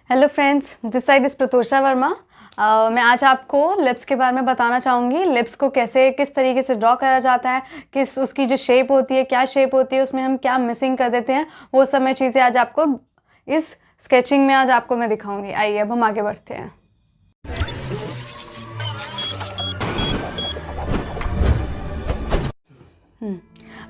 Hello friends, this side is Pratosha Verma. मैं आज आपको लिप्स के बारे में बताना चाहूँगी। लिप्स को कैसे किस तरीके से ड्रॉ करा जाता है, किस उसकी जो शेप होती है, क्या शेप होती है, उसमें हम क्या मिसिंग कर देते हैं, वो सब मैं चीज़ें आज आपको इस स्केचिंग में आज आपको मैं दिखाऊंगी। आइए अब हम आगे बढ़ते हैं।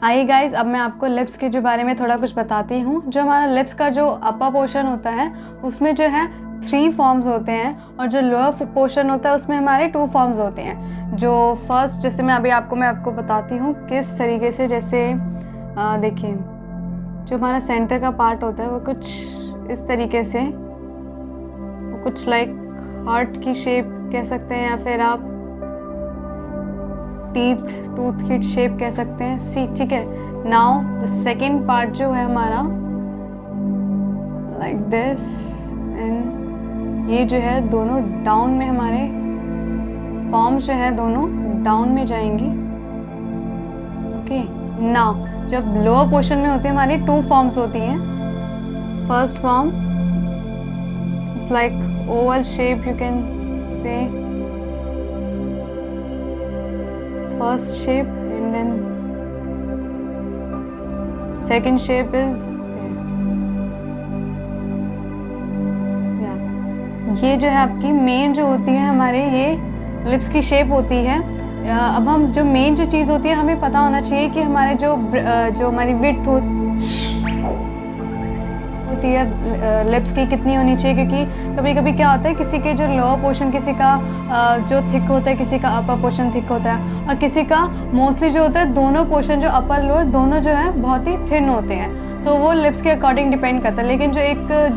आइए गाइज, अब मैं आपको लिप्स के जो बारे में थोड़ा कुछ बताती हूँ। जो हमारा लिप्स का जो अपर पोर्शन होता है उसमें जो है 3 फॉर्म्स होते हैं, और जो लोअर पोर्शन होता है उसमें हमारे 2 फॉर्म्स होते हैं। जो फर्स्ट, जैसे मैं आपको बताती हूँ किस तरीके से। जैसे देखिए, जो हमारा सेंटर का पार्ट होता है वो कुछ इस तरीके से, वो कुछ लाइक हार्ट की शेप कह सकते हैं, या फिर आप टूथ की शेप कह सकते हैं। सी, ठीक है। नाउ द सेकेंड पार्ट जो है हमारा लाइक दिस, एंड ये जो है दोनों डाउन में, हमारे फॉर्म्स जो है दोनों डाउन में जाएंगी। ओके, नाउ जब लोअर पोर्शन में होती है हमारी 2 फॉर्म्स होती हैं। First form it's like Oval shape, you can say first shape, and then second shape is there. Yeah. ये जो है आपकी मेन जो होती है हमारे, ये लिप्स की शेप होती है। अब हम जो मेन जो चीज़ होती है, हमें पता होना चाहिए कि हमारे जो हमारी विड्थ होती है लिप्स की कितनी होनी चाहिए। क्योंकि कभी कभी क्या होता है, किसी के जो लोअर पोर्शन, किसी का जो थिक होता है, किसी का अपर पोर्शन थिक होता है, और किसी का मोस्टली जो होता है दोनों पोर्शन, जो अपर लोअर दोनों जो है बहुत ही थिन होते हैं। तो वो लिप्स के अकॉर्डिंग डिपेंड करता है। लेकिन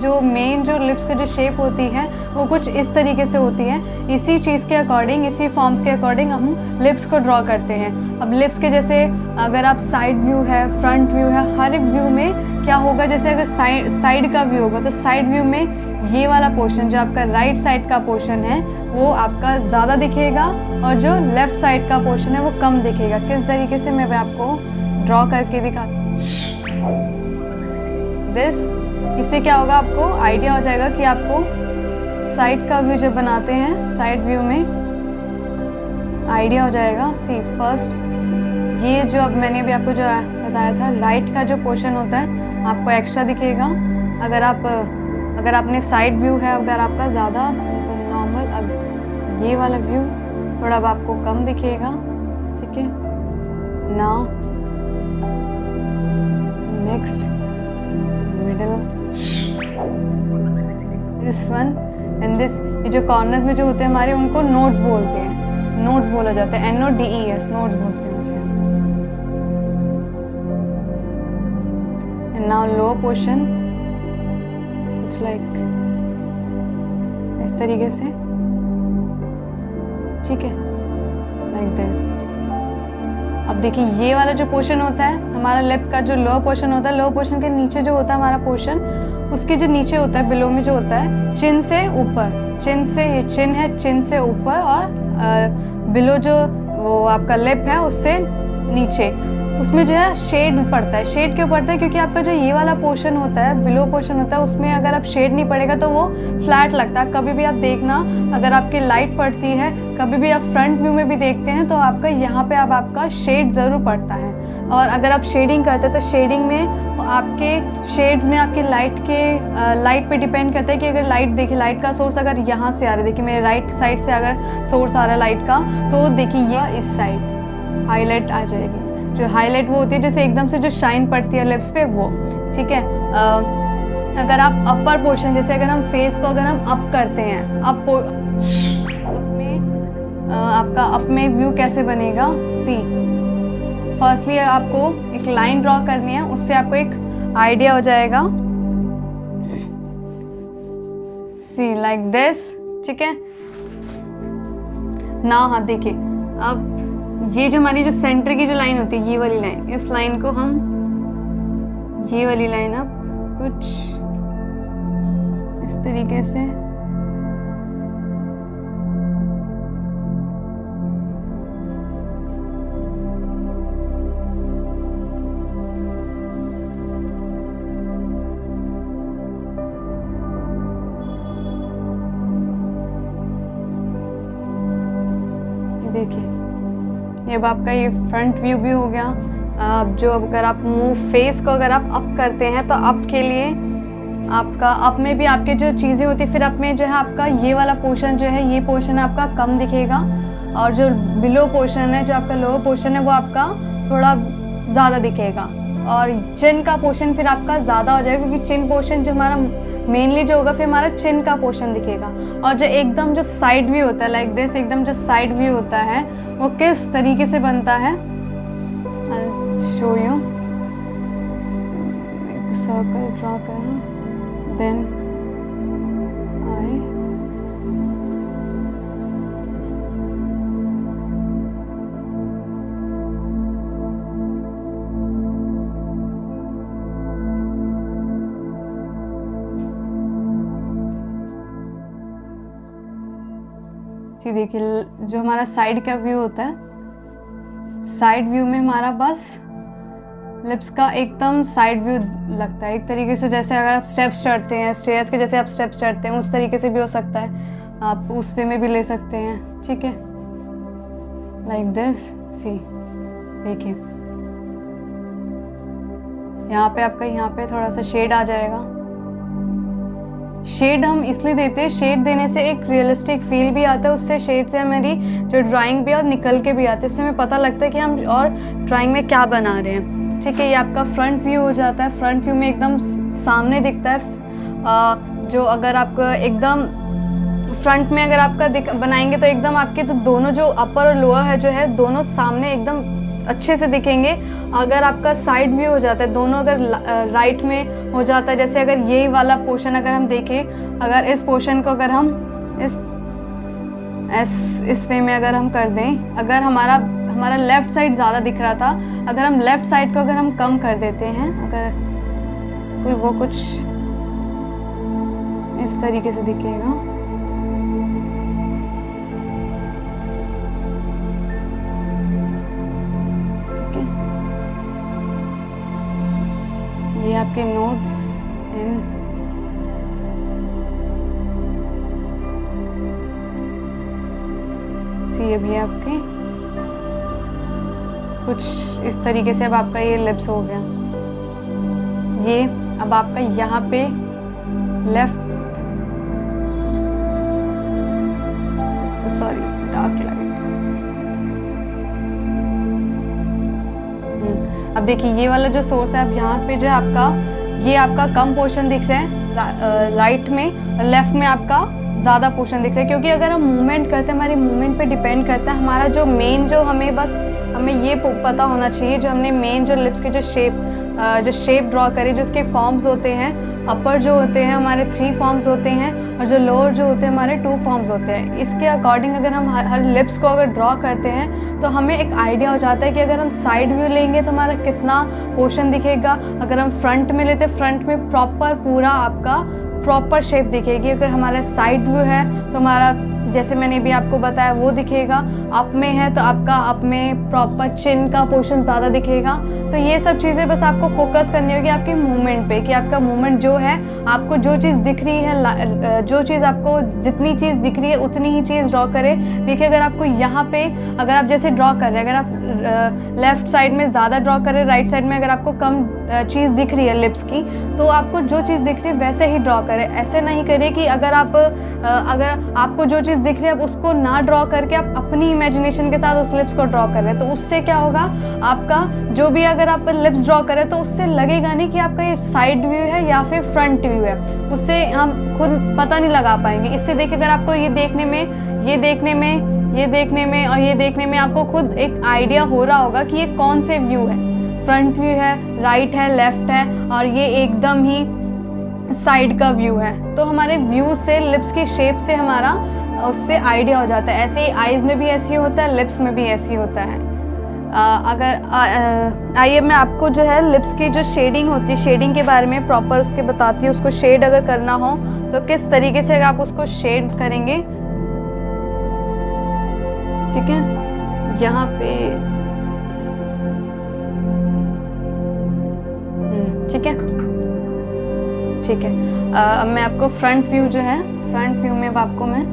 जो मेन जो लिप्स की जो शेप होती है वो कुछ इस तरीके से होती है। इसी चीज़ के अकॉर्डिंग, इसी फॉर्म्स के अकॉर्डिंग हम लिप्स को ड्रॉ करते हैं। अब लिप्स के जैसे अगर आप साइड व्यू है, फ्रंट व्यू है, हर एक व्यू में क्या होगा, जैसे अगर साइड का व्यू होगा तो साइड व्यू में ये वाला पोर्शन, जो आपका राइट साइड का पोर्शन है, वो आपका ज़्यादा दिखेगा, और जो लेफ़्ट साइड का पोर्शन है वो कम दिखेगा। किस तरीके से मैं आपको ड्रॉ करके दिखाती हूँ। इससे क्या होगा, आपको आइडिया हो जाएगा कि आपको साइड का व्यू जब बनाते हैं, साइड व्यू में आइडिया हो जाएगा। सी, फर्स्ट ये जो अब मैंने भी आपको जो बताया था, राइट का जो पोर्शन होता है आपको एक्स्ट्रा दिखेगा। अगर आपने साइड व्यू है, अगर आपका ज़्यादा तो नॉर्मल, अब ये वाला व्यू थोड़ा अब आपको कम दिखेगा। ठीक है, now next middle, this one and this. ये जो कॉर्नर्स में जो होते हैं हमारे, उनको नोड्स बोलते हैं, नोड्स बोला जाता है, NODES, नोड्स बोलते हैं उसे। एंड नाउ लोअर पोर्शन कुछ लाइक इस तरीके से, ठीक है, लाइक दिस। अब देखिए, ये वाला जो पोर्शन होता है हमारा लिप का, जो लोअर पोर्शन होता है, लोअर पोर्शन के नीचे जो होता है हमारा पोर्शन, उसके जो नीचे होता है, बिलो में जो होता है, चिन से ऊपर, चिन से, ये चिन है, चिन से ऊपर, और बिलो जो वो आपका लिप है उससे नीचे, उसमें जो है शेड पड़ता है। शेड क्यों पड़ता है? क्योंकि आपका जो ये वाला पोर्शन होता है, बिलो पोर्शन होता है, उसमें अगर आप शेड नहीं पड़ेगा तो वो फ्लैट लगता है। कभी भी आप देखना, अगर आपकी लाइट पड़ती है, कभी भी आप फ्रंट व्यू में भी देखते हैं, तो आपका यहाँ पे अब आपका शेड ज़रूर पड़ता है। और अगर आप शेडिंग करते हैं तो शेडिंग में आपके शेड्स में आपकी लाइट पे डिपेंड करता है कि अगर लाइट, देखिए लाइट का सोर्स अगर यहाँ से आ रहा है, देखिए मेरे राइट साइड से अगर सोर्स आ रहा है लाइट का, तो देखिए ये इस साइड हाईलाइट आ जाएगी। जो हाईलाइट वो होती है जैसे एकदम से जो शाइन पड़ती है लिप्स पे, वो, ठीक है। अगर आप अपर पोर्शन, जैसे अगर हम फेस को अगर हम अप करते हैं, आपका अप में व्यू कैसे बनेगा? सी, फर्स्टली आपको एक लाइन ड्रॉ करनी है, उससे आपको एक आइडिया हो जाएगा। सी, लाइक दिस, ठीक है ना। हाँ देखिए, अब ये जो हमारी जो सेंटर की जो लाइन होती है, ये वाली लाइन, इस लाइन को हम, ये वाली लाइन अब कुछ इस तरीके से, देखिए, ये अब आपका ये फ्रंट व्यू भी हो गया। अब जो अगर आप मुंह फेस को अगर आप अप करते हैं तो अप के लिए आपका अप में भी आपके जो चीज़ें होती है, फिर अप में जो है आपका ये वाला पोर्शन जो है, ये पोर्शन आपका कम दिखेगा, और जो बिलो पोर्शन है, जो आपका लोअर पोर्शन है, वो आपका थोड़ा ज़्यादा दिखेगा, और चिन का पोर्शन फिर आपका ज़्यादा हो जाएगा, क्योंकि चिन पोर्शन जो हमारा मेनली जो होगा, फिर हमारा चिन का पोर्शन दिखेगा। और जो एकदम जो साइड व्यू होता है लाइक दिस, एकदम जो साइड व्यू होता है वो किस तरीके से बनता है, शो यू। सर्कल ड्रा करें, देन आई देखिए, जो हमारा साइड का व्यू होता है, साइड व्यू में हमारा बस लिप्स का एकदम साइड व्यू लगता है, एक तरीके से जैसे अगर आप स्टेप्स चढ़ते हैं, स्टेयर्स के जैसे आप स्टेप्स चढ़ते हैं, उस तरीके से भी हो सकता है, आप उस वे में भी ले सकते हैं। ठीक है, लाइक दिस। सी देखिए, यहाँ पे आपका यहाँ पे थोड़ा सा शेड आ जाएगा। शेड हम इसलिए देते हैं, शेड देने से एक रियलिस्टिक फील भी आता है, उससे शेड से हमारी जो ड्राइंग भी और निकल के भी आती है, इससे हमें पता लगता है कि हम और ड्राइंग में क्या बना रहे हैं। ठीक है, ये आपका फ्रंट व्यू हो जाता है। फ्रंट व्यू में एकदम सामने दिखता है। जो अगर आपको एकदम फ्रंट में अगर आपका बनाएंगे तो एकदम आपके तो दोनों जो अपर और लोअर है जो है, दोनों सामने एकदम अच्छे से दिखेंगे। अगर आपका साइड व्यू हो जाता है, दोनों अगर राइट में हो जाता है, जैसे अगर यही वाला पोर्शन अगर हम देखें, अगर इस पोर्शन को अगर हम इस वे में अगर हम कर दें, अगर हमारा लेफ़्ट साइड ज़्यादा दिख रहा था, अगर हम लेफ़्ट साइड को अगर हम कम कर देते हैं, अगर फिर वो कुछ इस तरीके से दिखेगा। ये आपके नोट्स इन सी, अब ये आपके कुछ इस तरीके से अब आपका ये लिप्स हो गया। ये अब आपका यहाँ पे लेफ्ट, सॉरी डार्क लाइट। अब देखिए, ये वाला जो सोर्स है, अब यहाँ पे जो है आपका ये आपका कम पोर्शन दिख रहा है राइट में, लेफ्ट में आपका ज़्यादा पोर्शन दिख रहा है, क्योंकि अगर हम मूवमेंट करते हैं, हमारे मूवमेंट पे डिपेंड करता है हमारा जो मेन, जो हमें ये पता होना चाहिए, जो हमने मेन जो लिप्स के जो शेप ड्रॉ करे, जो उसके फॉर्म्स होते हैं, अपर जो होते हैं हमारे 3 फॉर्म्स होते हैं, और जो लोअर जो होते हैं हमारे 2 फॉर्म्स होते हैं। इसके अकॉर्डिंग अगर हम हर लिप्स को अगर ड्रॉ करते हैं तो हमें एक आइडिया हो जाता है कि अगर हम साइड व्यू लेंगे तो हमारा कितना पोर्शन दिखेगा, अगर हम फ्रंट में लेते, फ्रंट में प्रॉपर पूरा आपका प्रॉपर शेप दिखेगी। अगर हमारा साइड व्यू है तो हमारा, जैसे मैंने भी आपको बताया, वो दिखेगा। अप में है तो आपका अप में प्रॉपर चिन का पोर्शन ज़्यादा दिखेगा। तो ये सब चीज़ें बस आपको फोकस करनी होगी आपके मूवमेंट पे, कि आपका मूवमेंट जो है, आपको जो चीज़ दिख रही है, जो चीज़ आपको जितनी चीज़ दिख रही है उतनी ही चीज़ ड्रॉ करें। देखिए, अगर आपको यहाँ पे अगर आप जैसे ड्रॉ कर रहे हैं, अगर आप लेफ़्ट साइड में ज़्यादा ड्रॉ कर रहे हैं, राइट साइड में अगर आपको कम चीज़ दिख रही है लिप्स की, तो आपको जो चीज़ दिख रही है वैसे ही ड्रॉ करें। ऐसे नहीं करें कि अगर आपको जो चीज़ दिख रही है आप उसको ना ड्रॉ करके आप अपनी इमेजिनेशन के साथ उस लिप्स को ड्रॉ कर रहे हैं, तो उससे क्या होगा, आपका जो भी अगर आप लिप्स ड्रॉ करें तो उससे लगेगा नहीं कि आपका ये साइड व्यू है या फिर फ्रंट व्यू है, उससे हम खुद पता नहीं लगा पाएंगे। इससे देखिए, अगर आपको ये देखने में और ये देखने में आपको खुद एक आइडिया हो रहा होगा कि ये कौन से व्यू है, फ्रंट व्यू है, राइट है, लेफ्ट है, और ये एकदम ही साइड का व्यू है। तो हमारे व्यू से, लिप्स की शेप से हमारा उससे आइडिया हो जाता है। ऐसे ही आईज में भी ऐसी होता है, लिप्स में भी ऐसी होता है। आइए मैं आपको जो है लिप्स की जो शेडिंग होती है, शेडिंग के बारे में प्रॉपर उसके बताती हूँ। उसको शेड अगर करना हो तो किस तरीके से आप उसको शेड करेंगे। ठीक है, यहाँ पे ठीक है। अब मैं आपको फ्रंट व्यू जो है, फ्रंट व्यू में आपको मैं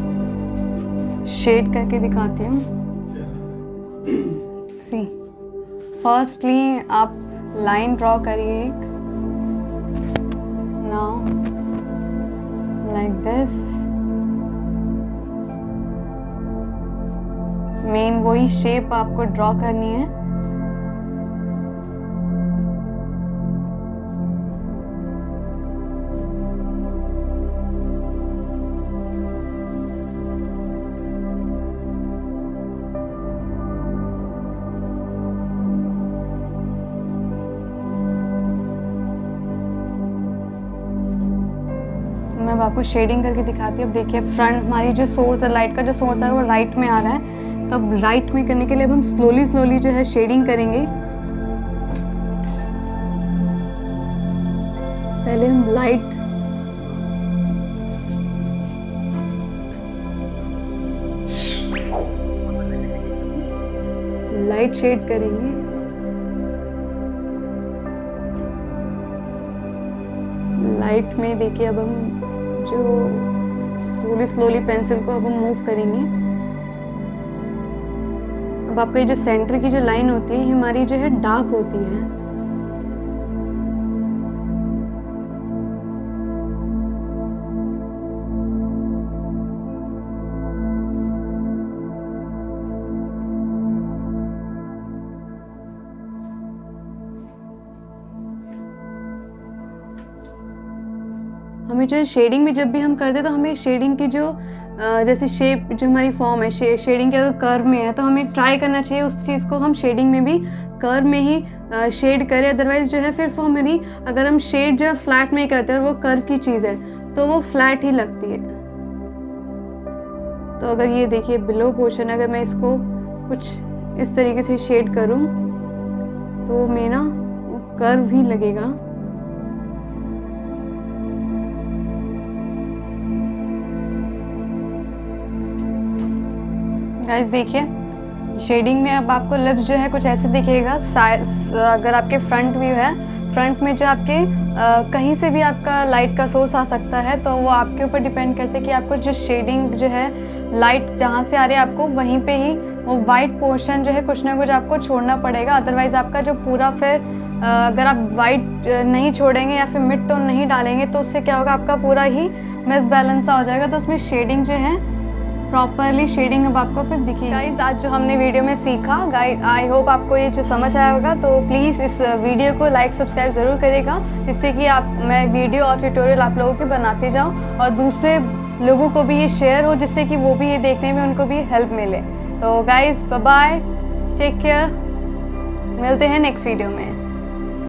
शेड करके दिखाती हूँ। सी फर्स्टली आप लाइन ड्रॉ करिए एक, नाउ लाइक दिस। मेन वही शेप आपको ड्रॉ करनी है। मैं अब आपको शेडिंग करके दिखाती हूँ। अब देखिए फ्रंट हमारी जो सोर्स है, लाइट का जो सोर्स है वो राइट में आ रहा है। तब राइट में करने के लिए अब हम स्लोली जो है शेडिंग करेंगे। पहले हम लाइट शेड करेंगे। लाइट में देखिए अब हम जो स्लोली पेंसिल को अब हम मूव करेंगे। अब आपका ये जो सेंटर की जो लाइन होती है, ये हमारी जो है डार्क होती है। हमें जो है शेडिंग भी जब भी हम करते तो हमें शेडिंग की जो जैसे शेप जो हमारी फॉर्म है, शेडिंग के अगर कर्व में है तो हमें ट्राई करना चाहिए उस चीज़ को हम शेडिंग में भी कर्व में ही शेड करें। अदरवाइज़ जो है फिर वो हमारी, अगर हम शेड जो है फ्लैट में ही करते हैं और वो कर्व की चीज़ है तो वो फ्लैट ही लगती है। तो अगर ये देखिए बिलो पोर्शन, अगर मैं इसको कुछ इस तरीके से शेड करूँ तो मेरा कर्व ही लगेगा। गाइस देखिए शेडिंग में अब आपको लिप्स जो है कुछ ऐसे दिखेगा। अगर आपके फ्रंट व्यू है, फ्रंट में जो आपके कहीं से भी आपका लाइट का सोर्स आ सकता है, तो वो आपके ऊपर डिपेंड करते हैं कि आपको जो शेडिंग जो है लाइट जहाँ से आ रही है आपको वहीं पे ही वो वाइट पोर्शन जो है कुछ ना कुछ आपको छोड़ना पड़ेगा। अदरवाइज़ आपका जो पूरा फिर अगर आप वाइट नहीं छोड़ेंगे या फिर मिड टोन नहीं डालेंगे तो उससे क्या होगा, आपका पूरा ही मिसबैलेंस हो जाएगा। तो उसमें शेडिंग जो है प्रॉपरली शेडिंग अब आपको फिर दिखेगी। गाइस आज जो हमने वीडियो में सीखा, गाइस आई होप आपको ये जो समझ आया होगा। तो प्लीज़ इस वीडियो को लाइक सब्सक्राइब ज़रूर करिएगा, जिससे कि मैं वीडियो और ट्यूटोरियल आप लोगों के बनाते जाऊँ और दूसरे लोगों को भी ये शेयर हो, जिससे कि वो भी ये देखने में उनको भी हेल्प मिले। तो guys bye bye, take care, मिलते हैं नेक्स्ट वीडियो में।